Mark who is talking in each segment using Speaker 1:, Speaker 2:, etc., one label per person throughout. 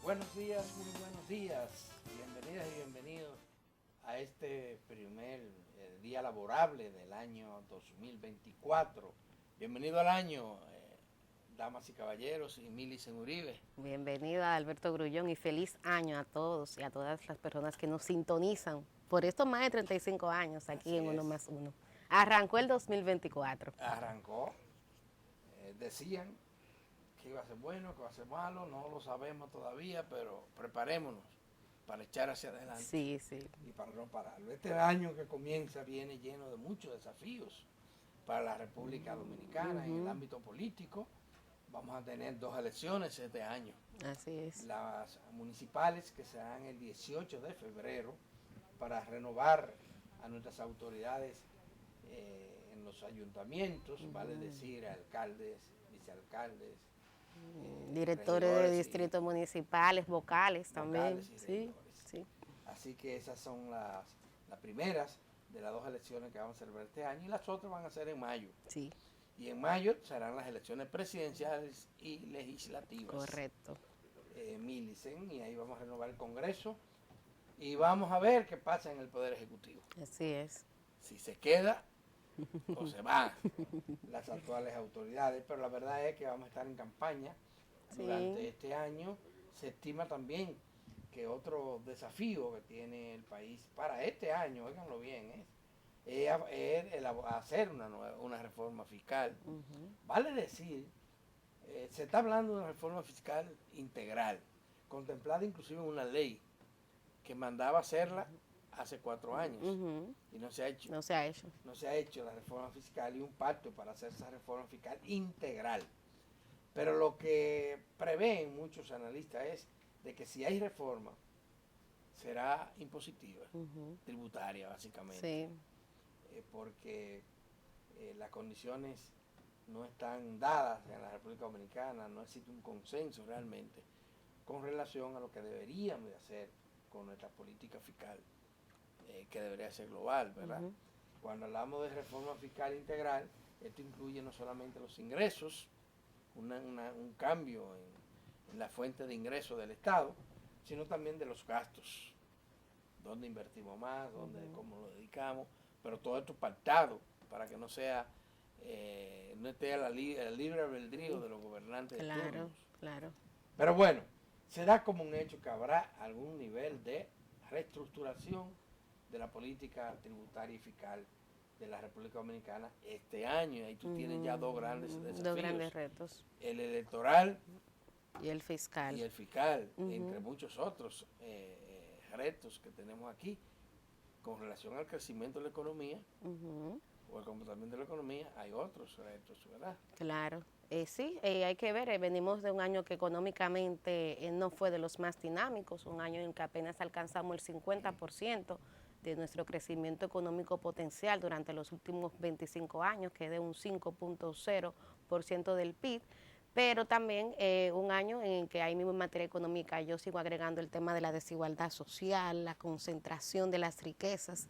Speaker 1: Buenos días, muy buenos días. Bienvenidas y bienvenidos a este primer día laborable del año 2024. Bienvenido al año, damas y caballeros, y Milicen Uribe.
Speaker 2: Bienvenido a Alberto Grullón y feliz año a todos y a todas las personas que nos sintonizan por estos más de 35 años aquí
Speaker 1: Así
Speaker 2: en Uno
Speaker 1: es.
Speaker 2: más Uno. Arrancó el 2024.
Speaker 1: Arrancó, decían que iba a ser bueno, que iba a ser malo, no lo sabemos todavía, pero preparémonos para echar hacia adelante.
Speaker 2: Sí, sí.
Speaker 1: Y para no pararlo. Este año que comienza viene lleno de muchos desafíos para la República Dominicana en el ámbito político. Vamos a tener 2 elecciones este año.
Speaker 2: Así es.
Speaker 1: Las municipales que serán el 18 de febrero para renovar a nuestras autoridades en los ayuntamientos, vale decir, alcaldes, vicealcaldes,
Speaker 2: Directores de
Speaker 1: regidores
Speaker 2: distritos municipales, vocales también.
Speaker 1: vocales y
Speaker 2: Sí,
Speaker 1: regidores.
Speaker 2: sí.
Speaker 1: Así que esas son las primeras de las 2 elecciones que vamos a celebrar este año y las otras van a ser en mayo.
Speaker 2: Sí,
Speaker 1: Y en mayo serán las elecciones presidenciales y legislativas.
Speaker 2: correcto.
Speaker 1: Milicen, y ahí vamos a renovar el Congreso y vamos a ver qué pasa en el Poder Ejecutivo.
Speaker 2: Así es.
Speaker 1: Si se queda o se van las actuales autoridades, pero la verdad es que vamos a estar en campaña durante este año. Se estima también que otro desafío que tiene el país para este año, óiganlo bien, es hacer una reforma fiscal. Vale decir, se está hablando de una reforma fiscal integral, contemplada inclusive en una ley que mandaba hacerla hace 4 años y no se ha hecho.
Speaker 2: No se ha hecho.
Speaker 1: No se ha hecho la reforma fiscal y un pacto para hacer esa reforma fiscal integral. Pero lo que prevén muchos analistas es de que si hay reforma, será impositiva, tributaria básicamente.
Speaker 2: Sí.
Speaker 1: Porque las condiciones no están dadas en la República Dominicana, no existe un consenso realmente con relación a lo que deberíamos de hacer con nuestra política fiscal, que debería ser global, ¿verdad? Cuando hablamos de reforma fiscal integral, esto incluye no solamente los ingresos, un cambio en la fuente de ingresos del Estado, sino también de los gastos, dónde invertimos más, cómo lo dedicamos, pero todo esto pactado para que no sea, no esté el libre albedrío de los gobernantes de turnos.
Speaker 2: Claro.
Speaker 1: Pero bueno, se da como un hecho que habrá algún nivel de reestructuración de la política tributaria y fiscal de la República Dominicana este año. Y ahí tú tienes ya 2 grandes desafíos.
Speaker 2: 2 grandes retos.
Speaker 1: El electoral
Speaker 2: y el fiscal.
Speaker 1: Y el fiscal, entre muchos otros retos que tenemos aquí con relación al crecimiento de la economía o el comportamiento de la economía. Hay otros retos, ¿verdad?
Speaker 2: Claro. Sí, hay que ver, venimos de un año que económicamente no fue de los más dinámicos, un año en que apenas alcanzamos el 50% de nuestro crecimiento económico potencial durante los últimos 25 años, que es de un 5.0% del PIB, pero también un año en que ahí mismo en materia económica yo sigo agregando el tema de la desigualdad social, la concentración de las riquezas.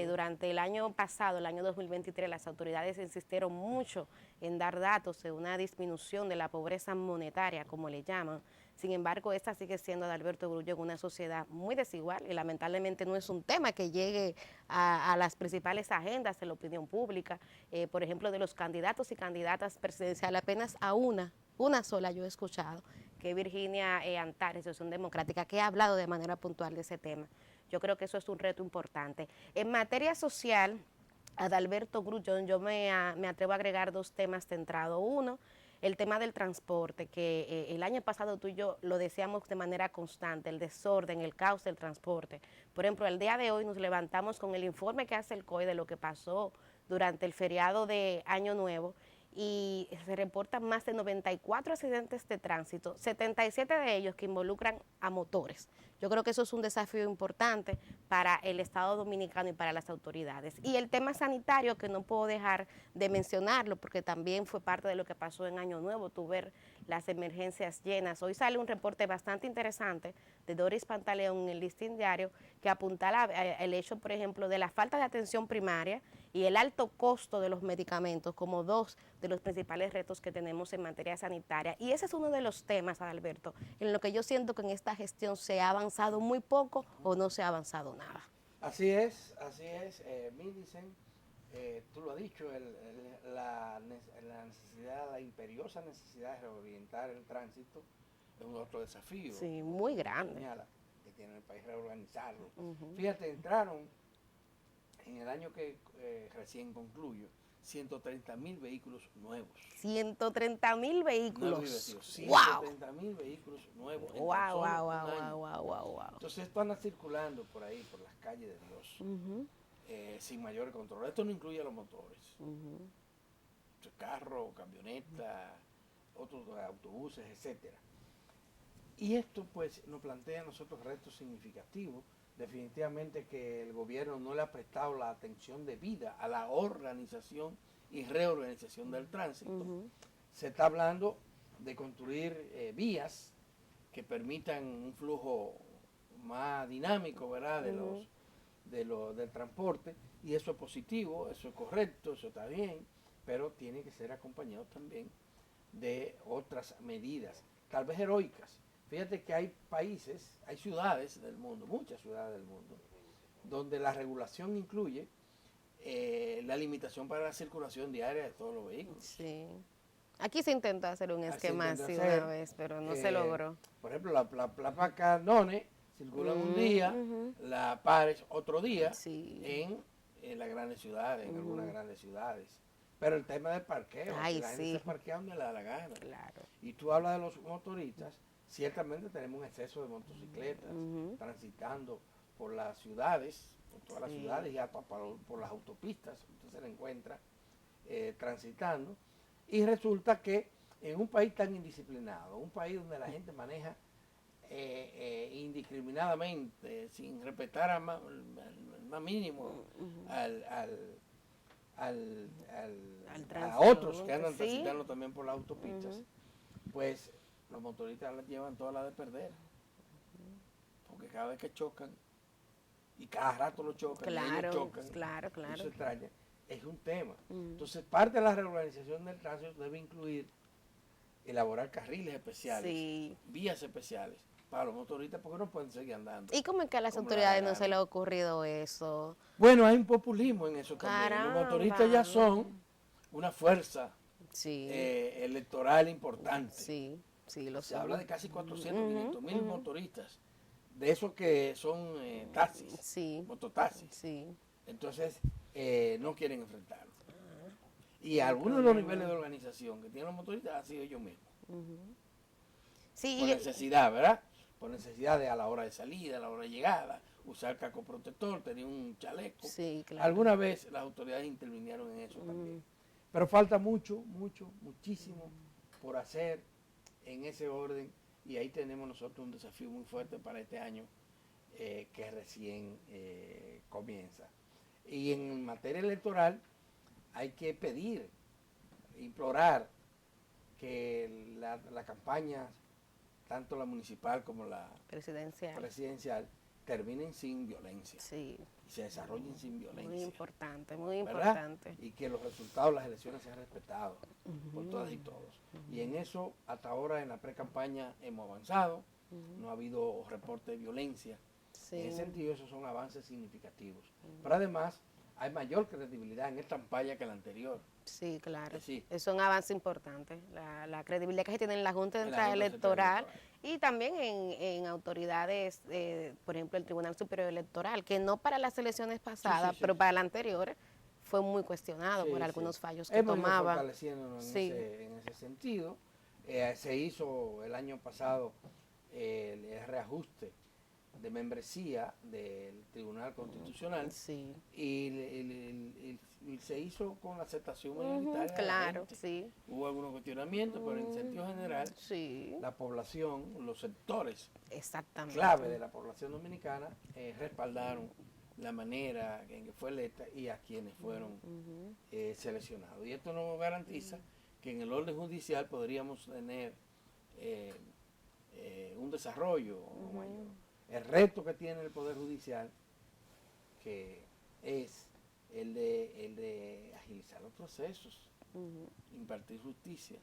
Speaker 2: Durante el año pasado, el año 2023, las autoridades insistieron mucho en dar datos de una disminución de la pobreza monetaria, como le llaman. Sin embargo, esta sigue siendo, de Alberto Grullón, una sociedad muy desigual y lamentablemente no es un tema que llegue a las principales agendas de la opinión pública. Por ejemplo, de los candidatos y candidatas presidenciales, apenas a una sola yo he escuchado, que es Virginia Antares, de Acción Democrática, que ha hablado de manera puntual de ese tema. Yo creo que eso es un reto importante. En materia social, Adalberto Grullón, yo me atrevo a agregar 2 temas centrados. Uno, el tema del transporte, que el año pasado tú y yo lo decíamos de manera constante, el desorden, el caos del transporte. Por ejemplo, el día de hoy nos levantamos con el informe que hace el COE de lo que pasó durante el feriado de Año Nuevo, y se reportan más de 94 accidentes de tránsito, 77 de ellos que involucran a motores. Yo creo que eso es un desafío importante para el Estado Dominicano y para las autoridades. Y el tema sanitario, que no puedo dejar de mencionarlo, porque también fue parte de lo que pasó en Año Nuevo, tú ver las emergencias llenas. Hoy sale un reporte bastante interesante de Doris Pantaleón en el Listín Diario, que apuntala el hecho, por ejemplo, de la falta de atención primaria y el alto costo de los medicamentos como dos de los principales retos que tenemos en materia sanitaria. Y ese es uno de los temas, Alberto, en lo que yo siento que en esta gestión se ha avanzado muy poco o no se ha avanzado nada.
Speaker 1: Así es, Millicent, tú lo has dicho, la necesidad, la imperiosa necesidad de reorientar el tránsito es un otro desafío.
Speaker 2: Sí, muy grande.
Speaker 1: Señala, que tiene el país reorganizarlo. Fíjate, entraron en el año que recién concluyo 130.000 vehículos nuevos.
Speaker 2: 130.000 vehículos.
Speaker 1: 130.000 vehículos nuevos.
Speaker 2: Wow.
Speaker 1: Entonces estos andan circulando por ahí, por las calles de Dios, sin mayor control. Esto no incluye a los motores. Carros, camionetas, otros autobuses, etcétera. Y esto pues nos plantea a nosotros retos significativos. Definitivamente que el gobierno no le ha prestado la atención debida a la organización y reorganización del tránsito. Se está hablando de construir vías que permitan un flujo más dinámico, ¿verdad?, del transporte, y eso es positivo, eso es correcto, eso está bien, pero tiene que ser acompañado también de otras medidas, tal vez heroicas. Fíjate que hay países, hay ciudades del mundo, muchas ciudades del mundo, donde la regulación incluye la limitación para la circulación diaria de todos los vehículos.
Speaker 2: Sí. Aquí se intentó hacer un esquema así una vez, pero no se logró.
Speaker 1: Por ejemplo, la placa NONE circula un día, la PARES otro día, en las grandes ciudades, en algunas grandes ciudades. Pero el tema del parqueo, la gente se parquea donde le da la gana.
Speaker 2: Claro.
Speaker 1: Y tú hablas de los motoristas, ciertamente tenemos un exceso de motocicletas transitando por las ciudades, por todas las ciudades y hasta por las autopistas, usted se la encuentra transitando. Y resulta que en un país tan indisciplinado, un país donde la gente maneja indiscriminadamente, sin respetar al más mínimo a otros que andan transitando también por las autopistas, pues los motoristas las llevan todas las de perder. Porque cada vez que chocan, y cada rato lo chocan, y ellos chocan, y eso extraña, es un tema. Entonces, parte de la reorganización del tránsito debe incluir elaborar carriles especiales, vías especiales para los motoristas, porque no pueden seguir andando.
Speaker 2: ¿Y cómo es que a las autoridades no se les ha ocurrido eso?
Speaker 1: Bueno, hay un populismo en eso también. Los motoristas ya son una fuerza electoral importante. Se habla de casi 400.000 motoristas, de esos que son taxis, mototaxis. Entonces, no quieren enfrentarlo. Y algunos de los niveles de organización que tienen los motoristas han sido ellos mismos. Por necesidad, ¿verdad? Por necesidad de a la hora de salida, a la hora de llegada, usar casco protector, tener un chaleco. Alguna vez las autoridades intervinieron en eso también. Pero falta muchísimo por hacer en ese orden, y ahí tenemos nosotros un desafío muy fuerte para este año que recién comienza. Y en materia electoral hay que pedir, implorar que la campaña, tanto la municipal como la presidencial, terminen sin violencia y se desarrollen sin violencia.
Speaker 2: Muy importante, muy importante.
Speaker 1: Y que los resultados de las elecciones sean respetados por todas y todos. Y en eso, hasta ahora en la pre-campaña hemos avanzado, no ha habido reporte de violencia. En ese sentido, esos son avances significativos. Pero además, hay mayor credibilidad en esta campaña que en la anterior.
Speaker 2: Sí, claro. Es un avance importante. La credibilidad que se tiene en la Junta Central Electoral y también en autoridades, por ejemplo, el Tribunal Superior Electoral, que no para las elecciones pasadas, pero para la anterior fue muy cuestionado por algunos fallos que tomaba.
Speaker 1: Fortaleciéndonos en ese sentido. Se hizo el año pasado el reajuste de membresía del Tribunal Constitucional y se hizo con la aceptación mayoritaria. Hubo algunos cuestionamientos, pero en sentido general la población, los sectores clave de la población dominicana respaldaron la manera en que fue electa y a quienes fueron seleccionados. Y esto nos garantiza que en el orden judicial podríamos tener un desarrollo mayor. El reto que tiene el Poder Judicial, que es el de agilizar los procesos, impartir justicia.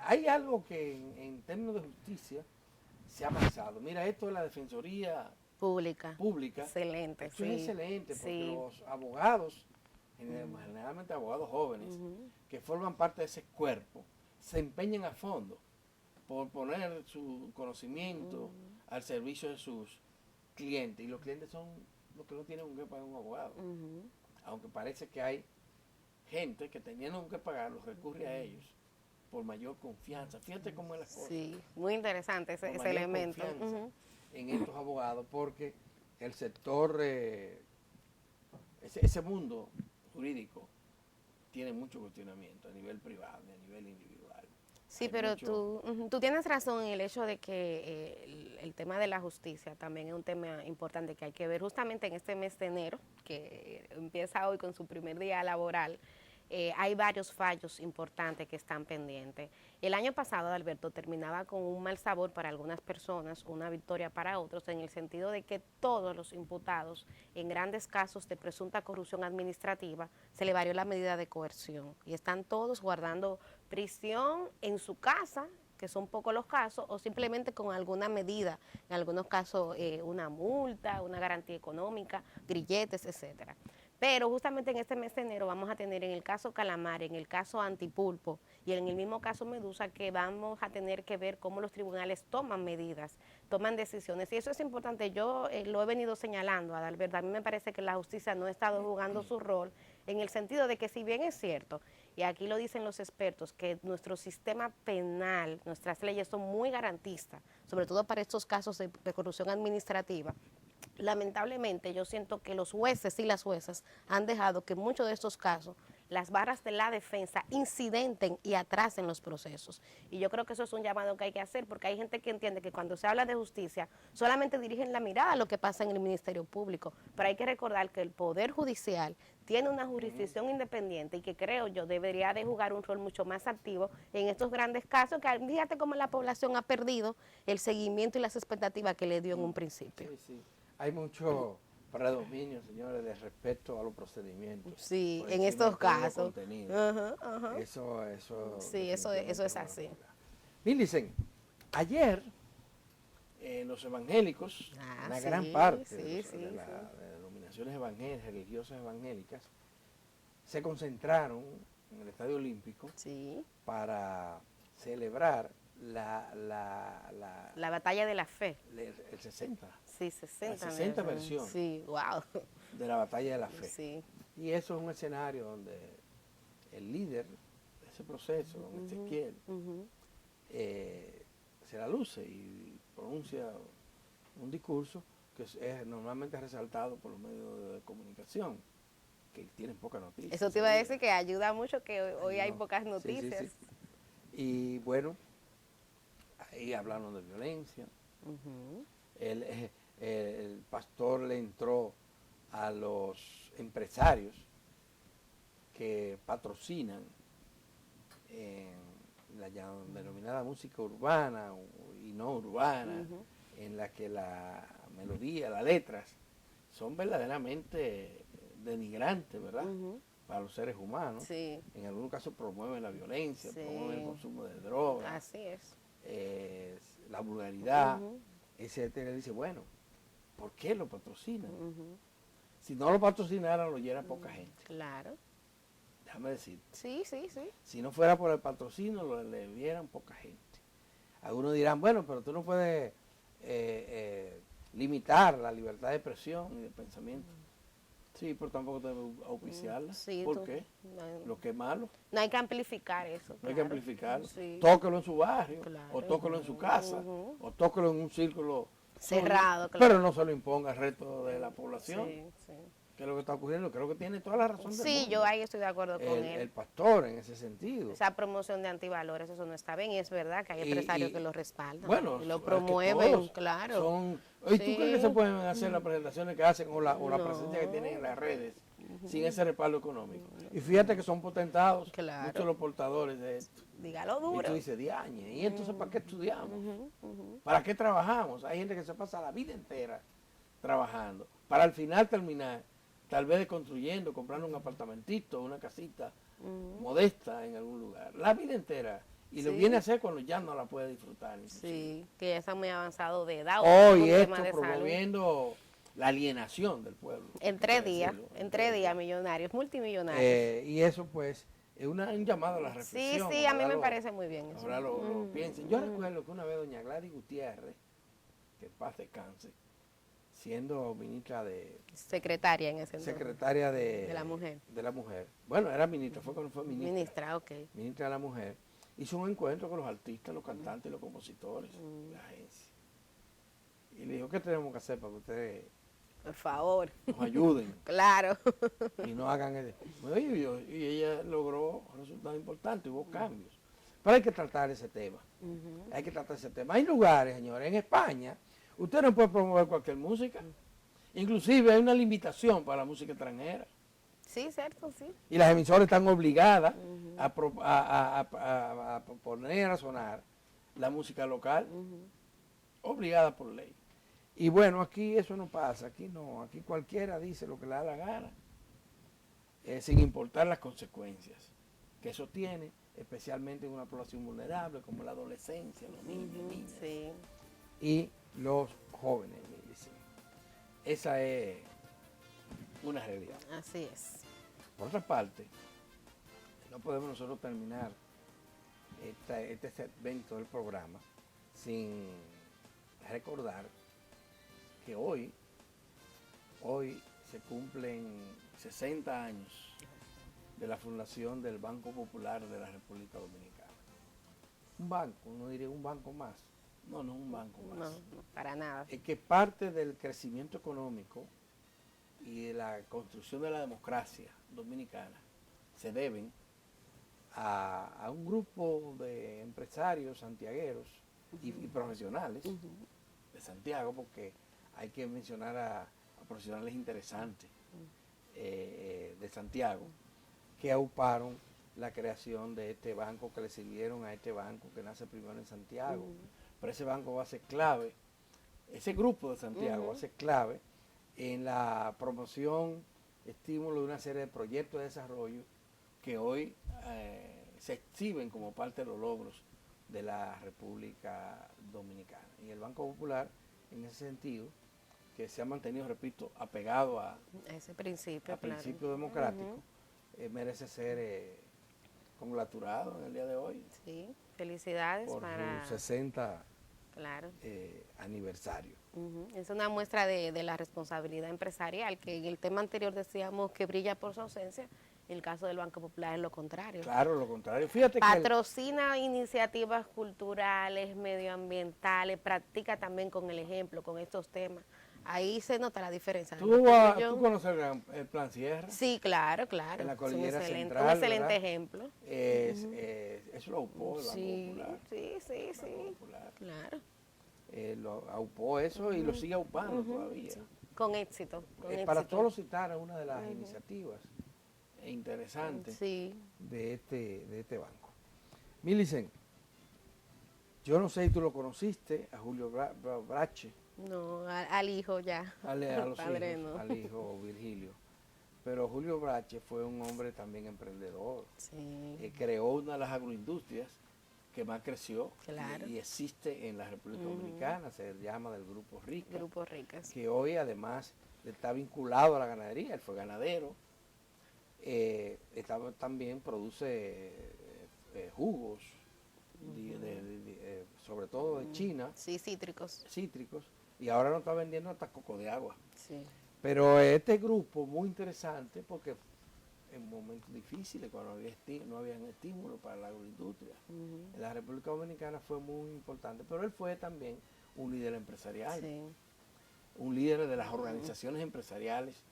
Speaker 1: Hay algo que en términos de justicia se ha pasado. Mira, esto de la Defensoría Pública.
Speaker 2: Excelente,
Speaker 1: Esto es excelente porque los abogados, generalmente abogados jóvenes, que forman parte de ese cuerpo, se empeñan a fondo por poner su conocimiento al servicio de sus clientes. Y los clientes son los que no tienen con qué pagar un abogado. Aunque parece que hay gente que teniendo que pagarlos recurre a ellos por mayor confianza. Fíjate cómo es la cosa.
Speaker 2: Sí, muy interesante ese elemento.
Speaker 1: En estos abogados, porque el sector, ese mundo jurídico tiene mucho cuestionamiento a nivel privado y a nivel individual.
Speaker 2: Sí, pero tú tienes razón en el hecho de que el tema de la justicia también es un tema importante que hay que ver justamente en este mes de enero, que empieza hoy con su primer día laboral. Hay varios fallos importantes que están pendientes. El año pasado, Alberto, terminaba con un mal sabor para algunas personas, una victoria para otros, en el sentido de que todos los imputados en grandes casos de presunta corrupción administrativa se le varió la medida de coerción y están todos guardando prisión en su casa, que son pocos los casos, o simplemente con alguna medida, en algunos casos una multa, una garantía económica, grilletes, etcétera. Pero justamente en este mes de enero vamos a tener en el caso Calamar, en el caso Antipulpo y en el mismo caso Medusa, que vamos a tener que ver cómo los tribunales toman medidas, toman decisiones. Y eso es importante. Yo lo he venido señalando, Adalberto. A mí me parece que la justicia no ha estado jugando su rol en el sentido de que, si bien es cierto, y aquí lo dicen los expertos, que nuestro sistema penal, nuestras leyes son muy garantistas, sobre todo para estos casos de corrupción administrativa, lamentablemente yo siento que los jueces y las juezas han dejado que en muchos de estos casos las barras de la defensa incidenten y atrasen los procesos. Y yo creo que eso es un llamado que hay que hacer, porque hay gente que entiende que cuando se habla de justicia solamente dirigen la mirada a lo que pasa en el Ministerio Público, pero hay que recordar que el Poder Judicial tiene una jurisdicción independiente y que creo yo debería de jugar un rol mucho más activo en estos grandes casos, que fíjate cómo la población ha perdido el seguimiento y las expectativas que le dio en un principio.
Speaker 1: Sí, sí. Hay mucho predominio, señores, de respeto a los procedimientos.
Speaker 2: Sí, en estos casos.
Speaker 1: Eso
Speaker 2: es así.
Speaker 1: Milicen, ayer los evangélicos, una gran parte de las denominaciones evangélicas, religiosas evangélicas, se concentraron en el Estadio Olímpico para celebrar
Speaker 2: la batalla de la fe.
Speaker 1: El 60.
Speaker 2: Sí, 60.
Speaker 1: La 60 versión.
Speaker 2: Sí, wow.
Speaker 1: De la batalla de la fe.
Speaker 2: Sí.
Speaker 1: Y eso es un escenario donde el líder de ese proceso, don Ezequiel, se la luce y pronuncia un discurso que es normalmente resaltado por los medios de comunicación, que tienen pocas noticias.
Speaker 2: Eso te iba a decir, que ayuda mucho que hoy hay pocas noticias.
Speaker 1: Sí. Y bueno, ahí hablaron de violencia. El pastor le entró a los empresarios que patrocinan la denominada música urbana y no urbana, en la que la melodía, las letras son verdaderamente denigrantes, ¿verdad? Para los seres humanos.
Speaker 2: Sí.
Speaker 1: En algunos casos promueven la violencia, promueven el consumo de drogas.
Speaker 2: Así es.
Speaker 1: La vulgaridad, etcétera. Dice, bueno, ¿por qué lo patrocinan? Si no lo patrocinaran, lo llena poca gente.
Speaker 2: Claro.
Speaker 1: Déjame decir.
Speaker 2: Sí.
Speaker 1: Si no fuera por el patrocinio, lo le vieran poca gente. Algunos dirán, bueno, pero tú no puedes limitar la libertad de expresión y de pensamiento. Sí, pero tampoco debes auspiciarla. ¿Por qué? Lo que es malo.
Speaker 2: No hay que amplificar eso.
Speaker 1: No hay que amplificarlo.
Speaker 2: Sí.
Speaker 1: Tóquelo en su barrio, o tóquelo en su casa, o tóquelo en un círculo
Speaker 2: cerrado,
Speaker 1: pero no se lo imponga al resto de la población.
Speaker 2: Sí.
Speaker 1: Que es lo que está ocurriendo. Creo que tiene toda la razón del mundo.
Speaker 2: Yo ahí estoy de acuerdo con él.
Speaker 1: El pastor, en ese sentido.
Speaker 2: Esa promoción de antivalores, eso no está bien, y es verdad que hay empresarios que lo respaldan.
Speaker 1: Bueno,
Speaker 2: y lo promueven, claro.
Speaker 1: ¿Y tú crees que se pueden hacer las presentaciones que hacen o la presencia que tienen en las redes sin ese respaldo económico? Y fíjate que son potentados muchos de los portadores de esto.
Speaker 2: Dígalo duro.
Speaker 1: Y tú dices, diañe, ¿y entonces para qué estudiamos? ¿Para qué trabajamos? Hay gente que se pasa la vida entera trabajando para al final terminar tal vez construyendo, comprando un apartamentito, una casita modesta en algún lugar, la vida entera. Y lo viene a hacer cuando ya no la puede disfrutar.
Speaker 2: Sí, que ya está muy avanzado de edad.
Speaker 1: Hoy esto promoviendo la alienación del pueblo.
Speaker 2: En 3 días, millonarios, multimillonarios.
Speaker 1: Y eso pues es un llamado a la reflexión.
Speaker 2: Sí, a mí me parece muy bien eso.
Speaker 1: Ahora lo piensen. Yo recuerdo que una vez doña Gladys Gutiérrez, que en paz descanse, siendo ministra de...
Speaker 2: Secretaria en ese entonces.
Speaker 1: Secretaria
Speaker 2: de la mujer.
Speaker 1: De la mujer. Bueno, era ministra, fue cuando fue ministra.
Speaker 2: Ministra, ok.
Speaker 1: Ministra de la mujer. Hizo un encuentro con los artistas, los cantantes y los compositores de la agencia. Y le dijo, ¿qué tenemos que hacer para que ustedes...
Speaker 2: Por favor.
Speaker 1: Nos ayuden.
Speaker 2: Claro.
Speaker 1: Y no hagan eso. Y ella logró resultados importantes, hubo cambios. Pero hay que tratar ese tema. Hay que tratar ese tema. Hay lugares, señores, en España, usted no puede promover cualquier música. Inclusive hay una limitación para la música extranjera.
Speaker 2: Sí, cierto, sí.
Speaker 1: Y las emisoras están obligadas a poner a sonar la música local, obligada por ley. Y bueno, aquí eso no pasa, aquí no, aquí cualquiera dice lo que le da la gana, sin importar las consecuencias que eso tiene, especialmente en una población vulnerable como la adolescencia, los niños, niñas y los jóvenes. Esa es una realidad.
Speaker 2: Así es.
Speaker 1: Por otra parte, no podemos nosotros terminar este segmento del programa sin recordar que hoy se cumplen 60 años de la fundación del Banco Popular de la República Dominicana. Un banco, no diría un banco más. No, no es un banco más.
Speaker 2: No, para nada.
Speaker 1: Es que parte del crecimiento económico y de la construcción de la democracia dominicana se deben a un grupo de empresarios santiagueros y profesionales de Santiago, porque hay que mencionar a profesionales interesantes de Santiago que auparon la creación de este banco, que le sirvieron a este banco que nace primero en Santiago. Pero ese banco va a ser clave, ese grupo de Santiago va a ser clave en la promoción, estímulo de una serie de proyectos de desarrollo que hoy se exhiben como parte de los logros de la República Dominicana. Y el Banco Popular, en ese sentido, que se ha mantenido, repito, apegado a
Speaker 2: ese principio,
Speaker 1: principio democrático, merece ser congratulado en el día de hoy.
Speaker 2: Sí, felicidades
Speaker 1: por
Speaker 2: para
Speaker 1: su 60 aniversario.
Speaker 2: Es una muestra de la responsabilidad empresarial, que en el tema anterior decíamos que brilla por su ausencia. En el caso del Banco Popular es lo contrario.
Speaker 1: Claro, lo contrario. Fíjate
Speaker 2: patrocina iniciativas culturales, medioambientales, practica también con el ejemplo, con estos temas. Ahí se nota la diferencia.
Speaker 1: ¿Tú conoces el Plan Sierra?
Speaker 2: Sí, claro.
Speaker 1: En la Cordillera Central,
Speaker 2: un excelente ejemplo.
Speaker 1: Eso lo aupó el Banco Popular.
Speaker 2: Sí. Claro.
Speaker 1: Lo aupó eso y lo sigue aupando todavía.
Speaker 2: Sí. Con éxito.
Speaker 1: Para solo citar una de las iniciativas interesantes de este banco. Milicen, yo no sé si tú lo conociste, a Julio Brache.
Speaker 2: No, al hijo ya.
Speaker 1: A los
Speaker 2: padre,
Speaker 1: hijos,
Speaker 2: no.
Speaker 1: al hijo Virgilio. Pero Julio Brache fue un hombre también emprendedor.
Speaker 2: Sí.
Speaker 1: Creó una de las agroindustrias que más creció y existe en la República Dominicana, se llama del Grupo Rica.
Speaker 2: Grupo Ricas.
Speaker 1: Que hoy además está vinculado a la ganadería, él fue ganadero. También produce jugos, sobre todo de China.
Speaker 2: Sí, cítricos.
Speaker 1: Y ahora nos está vendiendo hasta coco de agua.
Speaker 2: Sí.
Speaker 1: Pero este grupo muy interesante porque en momentos difíciles, cuando no habían estímulos para la agroindustria, en la República Dominicana fue muy importante. Pero él fue también un líder empresarial, un líder de las organizaciones empresariales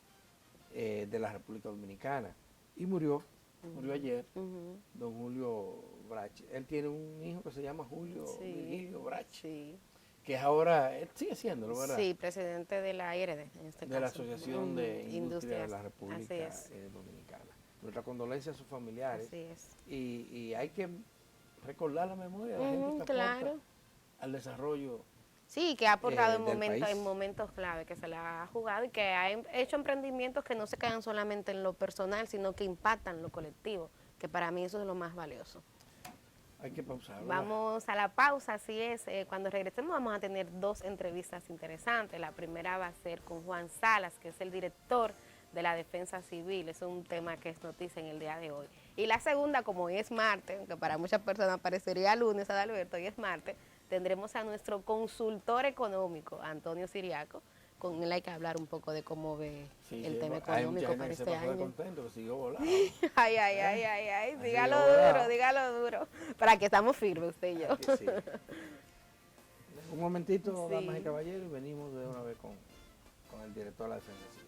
Speaker 1: de la República Dominicana. Y murió ayer, don Julio Brache. Él tiene un hijo que se llama Virgilio Brache, que ahora, él sigue siéndolo, ¿verdad?
Speaker 2: Sí, presidente de la IRD, en este caso.
Speaker 1: De la Asociación de Industria de la República Dominicana. Nuestra condolencia a sus familiares.
Speaker 2: Así es.
Speaker 1: Y hay que recordar la memoria de la gente que aporta al desarrollo
Speaker 2: Sí, que ha aportado
Speaker 1: del país.
Speaker 2: en momentos clave, que se la ha jugado y que ha hecho emprendimientos que no se quedan solamente en lo personal, sino que impactan lo colectivo, que para mí eso es lo más valioso.
Speaker 1: Hay que pausar, ¿verdad?
Speaker 2: Vamos a la pausa, así es. Cuando regresemos vamos a tener 2 entrevistas interesantes. La primera va a ser con Juan Salas, que es el director de la Defensa Civil. Es un tema que es noticia en el día de hoy. Y la segunda, como hoy es martes, que para muchas personas parecería lunes, Adalberto, hoy es martes, tendremos a nuestro consultor económico, Antonio Siriaco, con él hay que hablar un poco de cómo ve el tema económico para este año.
Speaker 1: Contento, que siguió volado.
Speaker 2: Ay, dígalo duro, para que estamos firmes usted y yo.
Speaker 1: Sí. Un momentito, damas y caballeros, y venimos de una vez con el director de la Defensa Civil.